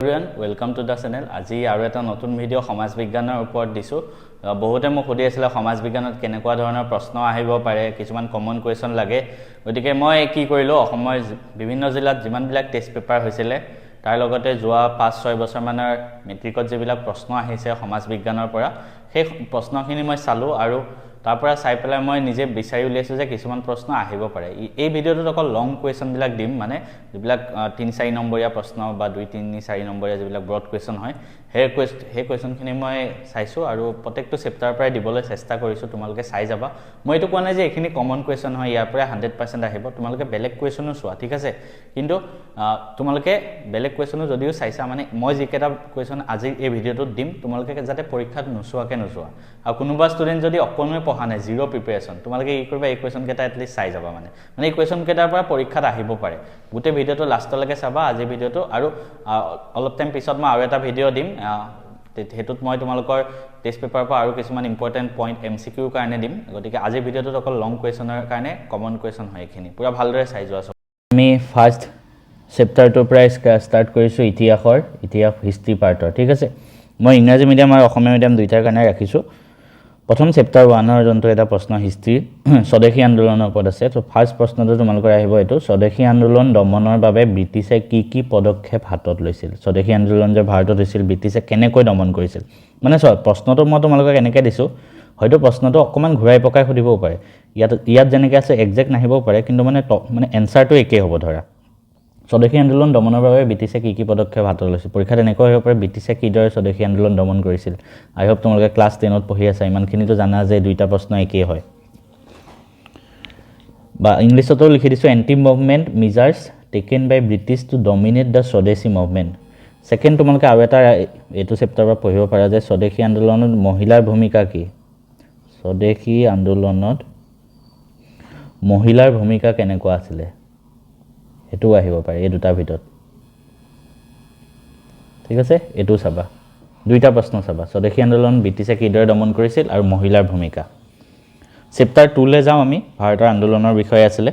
Everyone welcome to the channel. আজি আৰু এটা নতুন ভিডিঅ' সমাজ বিজ্ঞানৰ ওপৰত দিছোঁ। বহুতে মোক সুধি আছিলে সমাজ বিজ্ঞানত কেনেকুৱা ধৰণৰ প্ৰশ্ন আহিব পাৰে, কিছুমান কমন কুৱেশ্যন লাগে। গতিকে মই কি কৰিলোঁ, অসমৰ বিভিন্ন জিলাত যিমানবিলাক টেষ্ট পেপাৰ হৈছিলে তাৰ লগতে যোৱা 5-6 বছৰমানৰ মেট্ৰিকত যিবিলাক প্ৰশ্ন আহিছে সমাজ বিজ্ঞানৰ পৰা, সেই প্ৰশ্নখিনি মই চালোঁ আৰু তাৰ পৰা চাই পেলাই মই নিজে বিচাৰি উলিয়াইছোঁ যে কিছুমান প্ৰশ্ন আহিব পাৰে। এই ভিডিঅ'টোত অকল লং কুৱেশ্যনবিলাক দিম, মানে যিবিলাক 3-4 নম্বৰীয়া প্ৰশ্ন বা 2-3-4 নম্বৰীয়া যিবিলাক ব্ৰড কুৱেশ্যন হয়, সেই কুৱেশ্যনখিনি মই চাইছোঁ আৰু প্ৰত্যেকটো চেপ্টাৰৰ পৰাই দিবলৈ চেষ্টা কৰিছোঁ। তোমালোকে চাই যাবা। মই এইটো কোৱা নাই যে এইখিনি কমন কুৱেশ্যন হয়, ইয়াৰ পৰাই 100% আহিব। তোমালোকে বেলেগ কুৱেশ্যনো চোৱা, ঠিক আছে? কিন্তু তোমালোকে বেলেগ কুৱেশ্যনো যদিও চাইছা, মানে মই যিকেইটা কুৱেশ্যন আজি এই ভিডিঅ'টোত দিম, তোমালোকে যাতে পৰীক্ষাত নোচোৱাকৈ নোচোৱা। আৰু কোনোবা ষ্টুডেণ্ট যদি অকণোৱে পঢ়া নাই, জিৰ' প্ৰিপেৰেশ্যন, তোমালোকে কি কৰিবা, এই কুৱেশ্যনকেইটা এটলিষ্ট চাই যাবা। মানে এই কুৱেশ্যনকেইটাৰ পৰা পৰীক্ষাত আহিব পাৰে। গোটেই ভিডিঅ'টো লাষ্টলৈকে চাবা আজিৰ ভিডিঅ'টো। আৰু অলপ টাইম পিছত মই আৰু এটা ভিডিঅ' দিম, সেইটোত মই তোমালোকৰ টেষ্ট পেপাৰৰ পৰা আৰু কিছুমান ইম্পৰ্টেণ্ট পইণ্ট MCQৰ কাৰণে দিম। গতিকে আজিৰ ভিডিঅ'টোত অকল লং কুৱেশ্যনৰ কাৰণে কমন কুৱেশ্যন হয় এইখিনি, পূৰা ভালদৰে চাই যোৱা। আমি ফাৰ্ষ্ট চেপ্টাৰটোৰ পৰাই ষ্টাৰ্ট কৰিছোঁ, ইতিহাস হিষ্ট্ৰী পাৰ্টৰ, ঠিক আছে? মই ইংৰাজী মিডিয়াম আৰু অসমীয়া মিডিয়াম দুইটাৰ কাৰণে ৰাখিছোঁ। প্ৰথম চেপ্টাৰ 1ৰ যোনটো এটা প্ৰশ্ন হিষ্ট্ৰী স্বদেশী আন্দোলনৰ ওপৰত আছে। তো ফাৰ্ষ্ট প্ৰশ্নটো তোমালোকৰ আহিব এইটো, স্বদেশী আন্দোলন দমনৰ বাবে ব্ৰিটিছে কি পদক্ষেপ হাতত লৈছিল? স্বদেশী আন্দোলন যে ভাৰতত হৈছিল, ব্ৰিটিছে কেনেকৈ দমন কৰিছিল? মানে প্ৰশ্নটো মই তোমালোকক এনেকৈ দিছোঁ, হয়তো প্ৰশ্নটো অকণমান ঘূৰাই পকাই সুধিবও পাৰে। ইয়াত যেনেকৈ আছে একজেক্ট নাহিবও পাৰে, কিন্তু মানে এনচাৰটো একেই হ'ব। ধৰা, স্বদেশী আন্দোলন দমনৰ বাবে ব্ৰিটিছে কি পদক্ষেপ হাতত লৈছিল? পৰীক্ষাত এনেকুৱা আহিব পাৰে, ব্ৰিটিছে কিদৰে স্বদেশী আন্দোলন দমন কৰিছিল? আই হোপ তোমালোকে ক্লাছ 10ত পঢ়ি আছা, ইমানখিনিতো জানা যে দুইটা প্ৰশ্ন একেই হয়। বা ইংলিছতো লিখি দিছোঁ, anti movement measures taken by British to dominate the Swadeshi movement. Second, তোমালোকে আৰু এটা এইটো চেপ্টাৰৰ পৰা পঢ়িব পাৰা যে স্বদেশী আন্দোলনত মহিলাৰ ভূমিকা কি? স্বদেশী আন্দোলনত মহিলাৰ ভূমিকা কেনেকুৱা আছিলে? সেইটোও আহিব পাৰে এই দুটাৰ ভিতৰত, ঠিক আছে? এইটো চাবা, দুইটা প্ৰশ্ন চাবা, স্বদেশী আন্দোলন ব্ৰিটিছে কিদৰে দমন কৰিছিল আৰু মহিলাৰ ভূমিকা। চেপ্টাৰ 2লৈ যাওঁ আমি, ভাৰতৰ আন্দোলনৰ বিষয়ে আছিলে।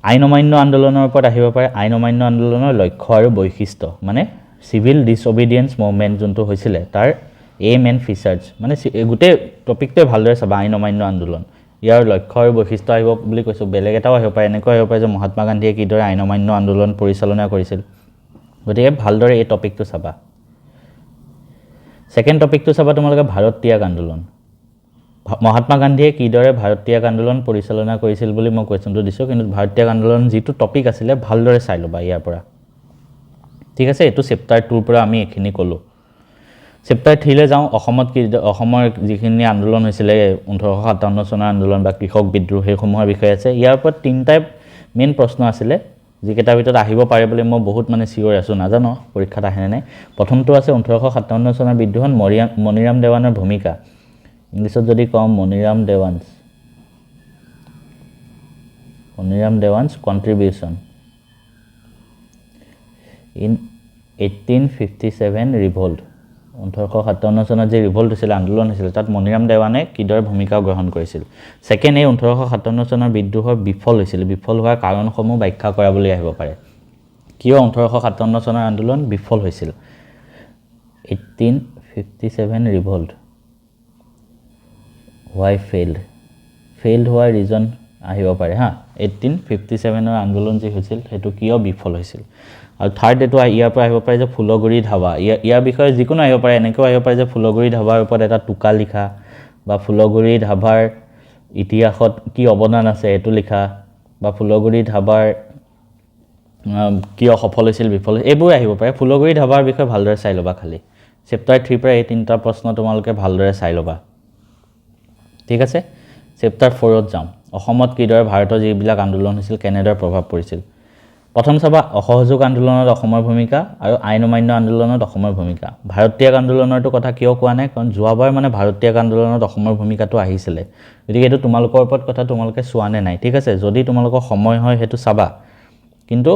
আইন অমান্য আন্দোলনৰ ওপৰত আহিব পাৰে, আইন অমান্য আন্দোলনৰ লক্ষ্য আৰু বৈশিষ্ট্য, মানে চিভিল ডিছঅবিডিয়েঞ্চ মুভমেণ্ট যোনটো হৈছিলে তাৰ এইম এণ্ড ফিচাৰ্ছ, মানে গোটেই টপিকটোৱে ভালদৰে চাবা। আইন অমান্য আন্দোলন, ইয়াৰ লক্ষ্য আৰু বৈশিষ্ট্য আহিব বুলি কৈছোঁ। বেলেগ এটাও আহিব পাৰে, এনেকুৱা আহিব পাৰে যে মহাত্মা গান্ধীয়ে কিদৰে আইন অমান্য আন্দোলন পৰিচালনা কৰিছিল। গতিকে ভালদৰে এই টপিকটো চাবা। ছেকেণ্ড টপিকটো চাবা তোমালোকে, ভাৰত ত্যাগ আন্দোলন। মহাত্মা গান্ধীয়ে কিদৰে ভাৰত ত্যাগ আন্দোলন পৰিচালনা কৰিছিল বুলি মই কুৱেশ্যনটো দিছোঁ, কিন্তু ভাৰত ত্যাগ আন্দোলন যিটো টপিক আছিলে ভালদৰে চাই ল'বা ইয়াৰ পৰা, ঠিক আছে? এইটো চেপ্টাৰ 2ৰ পৰা আমি এইখিনি ক'লোঁ। চেপ্টাৰ 3লৈ যাওঁ, অসমৰ যিখিনি আন্দোলন হৈছিলে 1857 চনৰ আন্দোলন বা কৃষক বিদ্ৰোহ, সেইসমূহৰ বিষয়ে আছে। ইয়াৰ ওপৰত 3টাই মেইন প্ৰশ্ন আছিলে, যিকেইটাৰ ভিতৰত আহিব পাৰে বুলি মই বহুত চিয়'ৰ আছোঁ, নাজানো পৰীক্ষাত আহেনে নাই। প্ৰথমটো আছে 1857 চনৰ বিদ্ৰোহত মণিৰাম দেৱানৰ ভূমিকা। ইংলিছত যদি কওঁ, মণিৰাম দেৱানছ কণ্ট্ৰিবিউশ্যন ইন 1857 ৰিভল্ট। 1857 চনত যে ৰিভল্ট হৈছিলে, আন্দোলন হৈছিলে, তাত মণিৰাম দেৱানে কিদৰে ভূমিকা গ্ৰহণ কৰিছিল। ছেকেণ্ড, এই 1857 চনৰ বিদ্ৰোহৰ বিফল হৈছিল, বিফল হোৱাৰ কাৰণসমূহ ব্যাখ্যা কৰা বুলি আহিব পাৰে। কিয় 1857 চনৰ আন্দোলন বিফল হৈছিল? 1857 ৰিভল্ট, হোৱাই ফেইল্ড হোৱাৰ ৰিজন আহিব পাৰে। 1857 আন্দোলন যি হৈছিল সেইটো কিয় বিফল হৈছিল। আৰু থাৰ্ড, এইটো ইয়াৰ পৰা আহিব পাৰে যে ফুলগুৰি ধাবা, ইয়াৰ বিষয়ে যিকোনো আহিব পাৰে। এনেকৈও আহিব পাৰে যে ফুলগুৰি ধাবাৰ ওপৰত এটা টোকা লিখা, বা ফুলগুৰি ধাবাৰ ইতিহাসত কি অৱদান আছে এইটো লিখা, বা ফুলগুৰি ধাবাৰ কিয় সফল হৈছিল, বিফল হৈছিল, এইবোৰ আহিব পাৰে। ফুলগুৰি ধাবাৰ বিষয়ে ভালদৰে চাই ল'বা। খালি চেপ্টাৰ 3ৰ পৰা এই 3টা প্ৰশ্ন তোমালোকে ভালদৰে চাই ল'বা, ঠিক আছে? চেপ্টাৰ 4ত যাওঁ, অসমত কিদৰে ভাৰতৰ যিবিলাক আন্দোলন হৈছিল কেনেদৰে প্ৰভাৱ পৰিছিল। প্ৰথম চাবা, অসহযোগ আন্দোলনত অসমৰ ভূমিকা আৰু আইন অমান্য আন্দোলনত অসমৰ ভূমিকা। ভাৰত ত্যাগ আন্দোলনৰটো কথা কিয় কোৱা নাই, কাৰণ যোৱাবাৰ ভাৰত ত্যাগ আন্দোলনত অসমৰ ভূমিকাটো আহিছিলে। গতিকে এইটো তোমালোকৰ ওপৰত কথা, তোমালোকে চোৱা নে নাই, ঠিক আছে? যদি তোমালোকৰ সময় হয় সেইটো চাবা, কিন্তু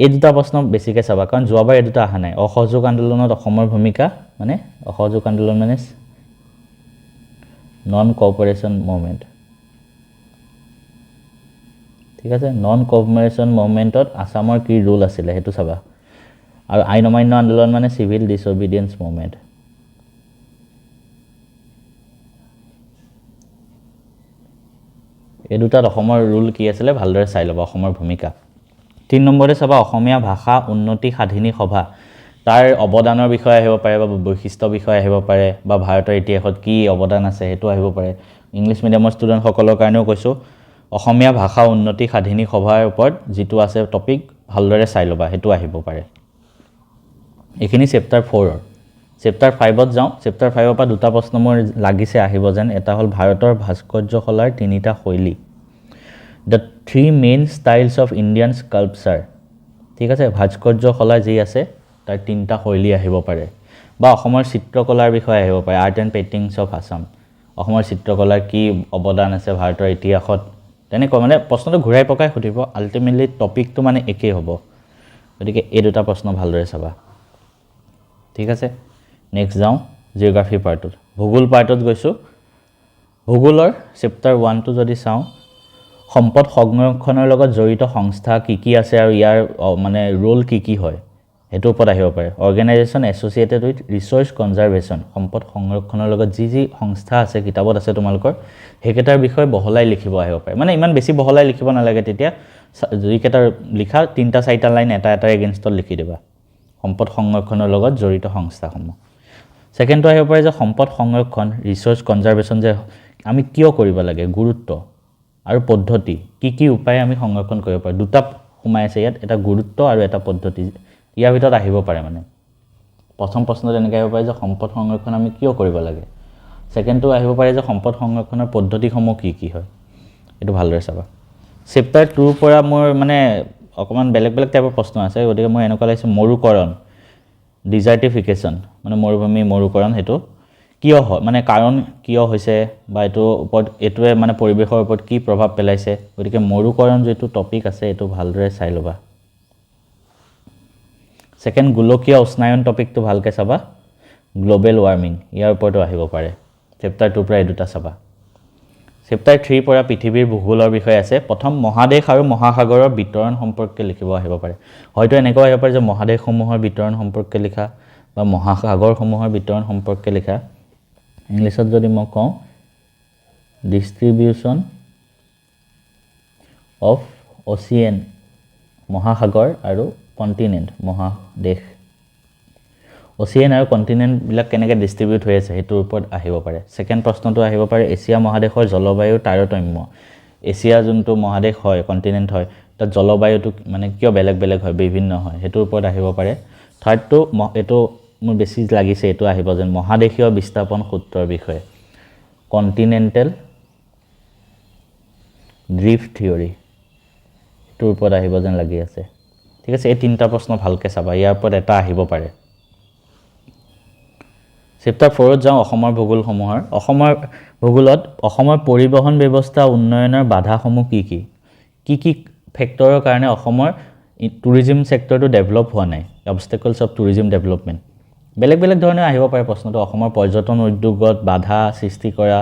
এই দুটা প্ৰশ্ন বেছিকৈ চাবা, কাৰণ যোৱাবাৰ এই দুটা অহা নাই। অসহযোগ আন্দোলনত অসমৰ ভূমিকা, মানে অসহযোগ আন্দোলন মানে নন কোঅপাৰেশ্যন মুভমেণ্ট, ঠিক আছে? নন কোঅপাৰেশ্যন মুভমেণ্টত আছামৰ কি ৰোল আছিলে সেইটো চাবা। আৰু আইন অমান্য আন্দোলন মানে চিভিল ডিছঅবিডিয়েন্স মুভমেণ্ট। এই দুটাত অসমৰ ৰুল কি আছিলে ভালদৰে চাই ল'বা, অসমৰ ভূমিকা। 3 নম্বৰতে চাবা অসমীয়া ভাষা উন্নতি সাধিনী সভা, তাৰ অৱদানৰ বিষয়ে আহিব পাৰে বা বৈশিষ্ট্য বিষয়ে আহিব পাৰে বা ভাৰতৰ ইতিহাসত কি অৱদান আছে সেইটো আহিব পাৰে। ইংলিছ মিডিয়ামৰ ষ্টুডেণ্টসকলৰ কাৰণেও কৈছোঁ, অসমীয়া ভাষা উন্নতি সাধিনী সভাৰ ওপৰত যিটো আছে টপিক ভালদৰে চাই ল'বা, সেইটো আহিব পাৰে। এইখিনি চেপ্টাৰ 4ৰ। চেপ্টাৰ 5ত যাওঁ। চেপ্টাৰ 5ৰ পৰা দুটা প্ৰশ্ন মোৰ লাগিছে আহিব যেন। এটা হ'ল ভাৰতৰ ভাস্কৰ্যকলাৰ 3টা শৈলী, the 3 main styles of Indian sculpture. ঠিক আছে, ভাস্কৰ্যকলা যি আছে তাৰ 3টা শৈলী আহিব পাৰে। বা অসমৰ চিত্ৰকলাৰ বিষয়ে আহিব পাৰে, art and paintings of Assam. অসমৰ চিত্ৰকলাৰ কি অৱদান আছে ভাৰতৰ ইতিহাসত, তেনেকুৱা মানে প্ৰশ্নটো ঘূৰাই পকাই সুধিব। আল্টিমেটলি টপিকটো মানে একেই হ'ব। গতিকে এই দুটা প্ৰশ্ন ভালদৰে চাবা। ঠিক আছে, নেক্সট যাওঁ জিঅ'গ্ৰাফী পাৰ্টত। ভূগোল পাৰ্টত গৈছোঁ। ভূগোলৰ চেপ্টাৰ 1টো যদি চাওঁ, সম্পদ সংৰক্ষণৰ লগত জড়িত সংস্থা কি কি আছে আৰু ইয়াৰ মানে ৰোল কি কি হয় সেইটোৰ ওপৰত আহিব পাৰে। Organisation associated with research conservation, সম্পদ সংৰক্ষণৰ লগত যি যি সংস্থা আছে কিতাপত আছে তোমালোকৰ, সেইকেইটাৰ বিষয়ে বহলাই লিখিব আহিব পাৰে। মানে ইমান বেছি বহলাই লিখিব নালাগে, তেতিয়া যিকেইটা লিখা 3-4টা লাইন এটা এগেইনষ্টত লিখি দিবা, সম্পদ সংৰক্ষণৰ লগত জড়িত সংস্থাসমূহ। ছেকেণ্ডটো আহিব পাৰে যে সম্পদ সংৰক্ষণ ৰিচৰ্চ কনজাৰ্ভেশ্যন, যে আমি কিয় কৰিব লাগে, গুৰুত্ব আৰু পদ্ধতি, কি কি উপায় আমি সংৰক্ষণ কৰিব পাৰোঁ। দুটা সোমাই আছে ইয়াত, এটা গুৰুত্ব আৰু এটা পদ্ধতি। ইয়াৰ ভিতৰত আহিব পাৰে মানে প্ৰথম প্ৰশ্নত এনেকৈ আহিব পাৰে যে সম্পদ সংৰক্ষণ আমি কিয় কৰিব লাগে। ছেকেণ্ডটো আহিব পাৰে যে সম্পদ সংৰক্ষণৰ পদ্ধতিসমূহ কি কি হয়, এইটো ভালদৰে চাবা। চেপ্টাৰ 2ৰ পৰা মোৰ মানে অকণমান বেলেগ বেলেগ টাইপৰ প্ৰশ্ন আছে, গতিকে মই এনেকুৱা লাগিছে মৰুকৰণ, ডিজাৰ্টিফিকেশ্যন মানে মৰুভূমি মৰুকৰণ, সেইটো কিয় হয় মানে কাৰণ কিয় হৈছে বা এইটোৰ ওপৰত এইটোৱে মানে পৰিৱেশৰ ওপৰত কি প্ৰভাৱ পেলাইছে। গতিকে মৰুকৰণ যিটো টপিক আছে এইটো ভালদৰে চাই ল'বা। ছেকেণ্ড গোলকীয় উষ্ণায়ন টপিকটো ভালকৈ চাবা, গ্ল'বেল ৱাৰ্মিং, ইয়াৰ ওপৰতো আহিব পাৰে। চেপ্টাৰ 2ৰ পৰা এই দুটা চাবা। চেপ্টাৰ 3ৰ পৰা পৃথিৱীৰ ভূগোলৰ বিষয়ে আছে। প্ৰথম মহাদেশ আৰু মহাসাগৰৰ বিতৰণ সম্পৰ্কে লিখিব আহিব পাৰে। হয়তো এনেকুৱাও আহিব পাৰে যে মহাদেশসমূহৰ বিতৰণ সম্পৰ্কে লিখা বা মহাসাগৰসমূহৰ বিতৰণ সম্পৰ্কে লিখা। ইংলিছত যদি মই কওঁ ডিষ্ট্ৰিবিউশ্যন অফ অচিয়েন, মহাসাগৰ আৰু কণ্টিনেণ্ট, মহাদেশ, অচিয়েন আৰু কণ্টিনেণ্টবিলাক কেনেকৈ ডিষ্ট্ৰিবিউট হৈ আছে সেইটোৰ ওপৰত আহিব পাৰে। ছেকেণ্ড প্ৰশ্নটো আহিব পাৰে এছিয়া মহাদেশৰ জলবায়ুৰ তাৰতম্য। এছিয়া যোনটো মহাদেশ হয়, কণ্টিনেণ্ট হয়, তাত জলবায়ুটো মানে কিয় বেলেগ বেলেগ হয়, বিভিন্ন হয়, সেইটোৰ ওপৰত আহিব পাৰে। থাৰ্ডটো এইটো মোৰ বেছি লাগিছে, এইটো আহিব যেন মহাদেশীয় বিস্থাপন সূত্ৰৰ বিষয়ে, কণ্টিনেণ্টেল ড্ৰিফ্ট থিয়ৰী, এইটোৰ ওপৰত আহিব যেন লাগি আছে। ঠিক আছে, এই 3টা প্ৰশ্ন ভালকৈ চাবা, ইয়াৰ ওপৰত এটা আহিব পাৰে। চেপ্টাৰ 4ত যাওঁ অসমৰ ভূগোলসমূহৰ। অসমৰ ভূগোলত অসমৰ পৰিবহণ ব্যৱস্থা উন্নয়নৰ বাধাসমূহ কি কি, কি কি ফেক্টৰৰ কাৰণে অসমৰ টুৰিজিম ছেক্টৰটো ডেভেলপ হোৱা নাই, অবষ্টেকলছ অফ টুৰিজিম ডেভেলপমেণ্ট। বেলেগ বেলেগ ধৰণে আহিব পাৰে প্ৰশ্নটো। অসমৰ পৰ্যটন উদ্যোগত বাধা সৃষ্টি কৰা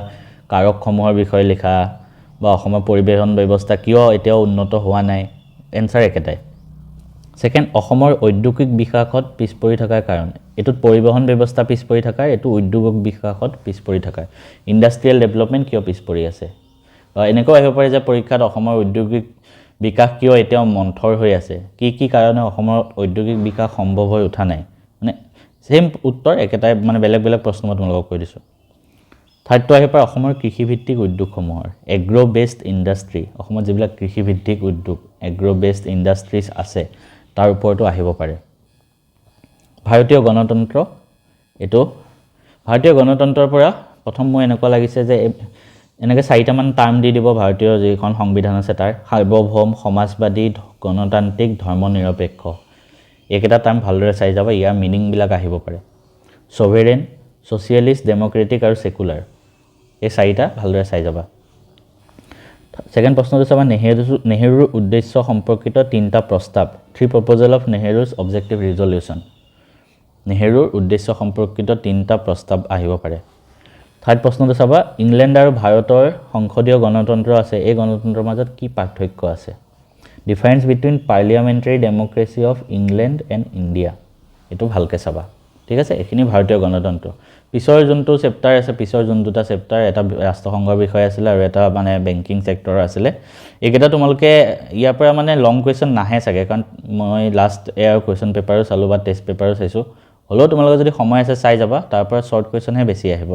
কাৰকসমূহৰ বিষয়ে লিখা বা অসমৰ পৰিবহণ ব্যৱস্থা কিয় এতিয়াও উন্নত হোৱা নাই, এনচাৰ একেটাই। ছেকেণ্ড অসমৰ ঔদ্যোগিক বিকাশত পিছ পৰি থকাৰ কাৰণ, এইটোত পৰিবহণ ব্যৱস্থা পিছ পৰি থকাৰ, এইটো উদ্যোগিক বিকাশত পিছ পৰি থকাৰ, ইণ্ডাষ্ট্ৰিয়েল ডেভেলপমেণ্ট কিয় পিছ পৰি আছে। এনেকুৱাও আহিব পাৰে যে পৰীক্ষাত অসমৰ ঔদ্যোগিক বিকাশ কিয় এতিয়াও মন্থৰ হৈ আছে, কি কি কাৰণে অসমৰ ঔদ্যোগিক বিকাশ সম্ভৱ হৈ উঠা নাই, মানে ছেইম উত্তৰ একেটাই, মানে বেলেগ বেলেগ প্ৰশ্ন মই তোমালোকক কৈ দিছোঁ। থাৰ্ডটো আহিব পাৰে অসমৰ কৃষিভিত্তিক উদ্যোগসমূহৰ, এগ্ৰ' বেছড ইণ্ডাষ্ট্ৰী, অসমত যিবিলাক কৃষিভিত্তিক উদ্যোগ এগ্ৰ' বেছড ইণ্ডাষ্ট্ৰিজ আছে তাৰ ওপৰতো আহিব পাৰে। ভাৰতীয় গণতন্ত্ৰ, এইটো ভাৰতীয় গণতন্ত্ৰৰ পৰা প্ৰথম মোৰ এনেকুৱা লাগিছে যে এনেকৈ 4টামান টাৰ্ম দি দিব ভাৰতীয় যিখন সংবিধান আছে তাৰ, সাৰ্বভৌম, সমাজবাদী, গণতান্ত্ৰিক, ধৰ্ম নিৰপেক্ষ, এইকেইটা টাৰ্ম ভালদৰে চাই যাবা, ইয়াৰ মিনিংবিলাক আহিব পাৰে। ছভেৰেইন, ছ'চিয়েলিষ্ট, ডেম'ক্ৰেটিক আৰু ছেকুলাৰ, এই 4টা ভালদৰে চাই যাবা। ছেকেণ্ড প্ৰশ্নটো চাবা নেহেৰুৰ উদ্দেশ্য সম্পৰ্কিত 3টা প্ৰস্তাৱ, 3 প্ৰপ'জেল অফ নেহেৰুজ অবজেক্টিভ ৰিজলিউশ্যন, নেহেৰুৰ উদ্দেশ্য সম্পৰ্কিত 3টা প্ৰস্তাৱ আহিব পাৰে। থাৰ্ড প্ৰশ্নটো চাবা ইংলেণ্ড আৰু ভাৰতৰ সংসদীয় গণতন্ত্ৰ আছে, এই গণতন্ত্ৰৰ মাজত কি পাৰ্থক্য আছে, difference between parliamentary democracy of England and India, এইটো ভালকৈ চাবা ঠিক আছে এইখিনি ভাৰতীয় গণতন্ত্ৰ পিছৰ যোনটো চেপ্টাৰ আছে পিছৰ যোন দুটা চেপ্টাৰ এটা ৰাষ্ট্ৰসংঘৰ বিষয় আছিলে আৰু এটা মানে বেংকিং সেক্টৰ আছিলে এইকেইটা তোমালোকে ইয়াৰ পৰা মানে লং কুৱেশ্যন নাহে চাগে কাৰণ মই লাষ্ট এয়াৰ কুৱেশ্যন পেপাৰো চালোঁ বা টেষ্ট পেপাৰো চাইছোঁ হ'লেও তোমালোকে যদি সময় আছে চাই যাবা তাৰ পৰা শ্বৰ্ট কুৱেশ্যনহে বেছি আহিব